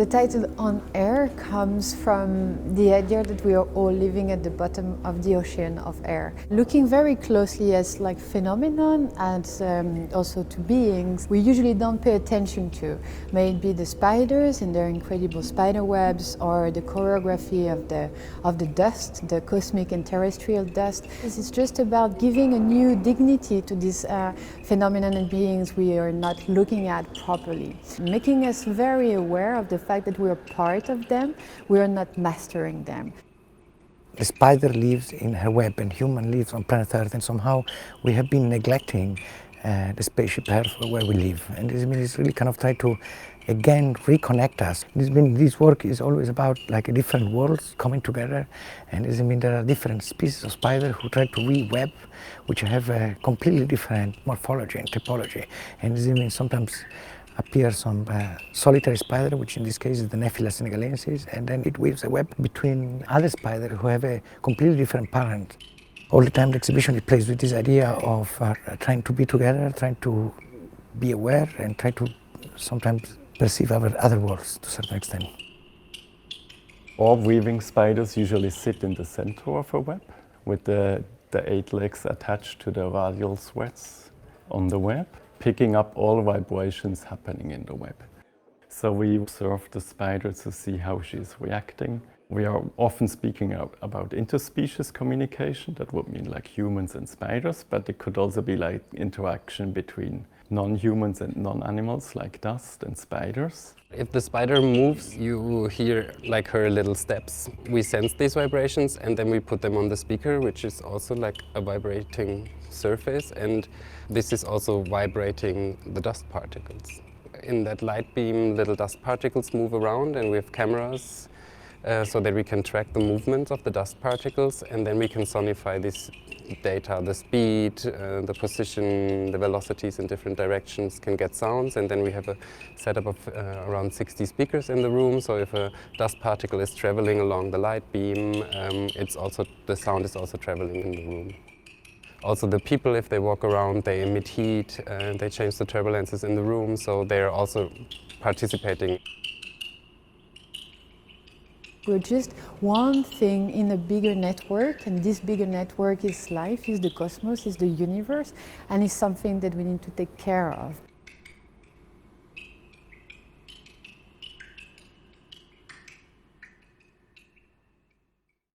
The title On Air comes from the idea that we are all living at the bottom of the ocean of air. Looking very closely as like phenomenon and also to beings we usually don't pay attention to. May it be the spiders and their incredible spider webs, or the choreography of the dust, the cosmic and terrestrial dust. This is just about giving a new dignity to these phenomenon and beings we are not looking at properly. Making us very aware of the fact that we are part of them, we are not mastering them. The spider lives in her web and human lives on planet Earth, and somehow we have been neglecting the spaceship Earth where we live. And this really kind of try to again reconnect us. This work is always about like different worlds coming together, and there are different species of spider who try to re-web, which have a completely different morphology and typology. And sometimes appears some solitary spider, which in this case is the Nephila senegalensis, and then it weaves a web between other spiders who have a completely different parent. All the time the exhibition it plays with this idea of trying to be together, trying to be aware, and try to sometimes perceive our other worlds to a certain extent. Orb weaving spiders usually sit in the center of a web with the 8 legs attached to the radial threads on the web, picking up all vibrations happening in the web. So we observe the spider to see how she's reacting. We are often speaking about interspecies communication. That would mean like humans and spiders, but it could also be like interaction between non-humans and non-animals like dust and spiders. If the spider moves, you hear like her little steps. We sense these vibrations and then we put them on the speaker, which is also like a vibrating surface, and this is also vibrating the dust particles. In that light beam, little dust particles move around, and we have cameras so that we can track the movements of the dust particles, and then we can sonify this data, the speed, the position, the velocities in different directions, can get sounds, and then we have a setup of around 60 speakers in the room, so if a dust particle is traveling along the light beam, the sound is also traveling in the room. Also the people, if they walk around, they emit heat, they change the turbulences in the room, so they're also participating. We're just one thing in a bigger network, and this bigger network is life, is the cosmos, is the universe, and it's something that we need to take care of.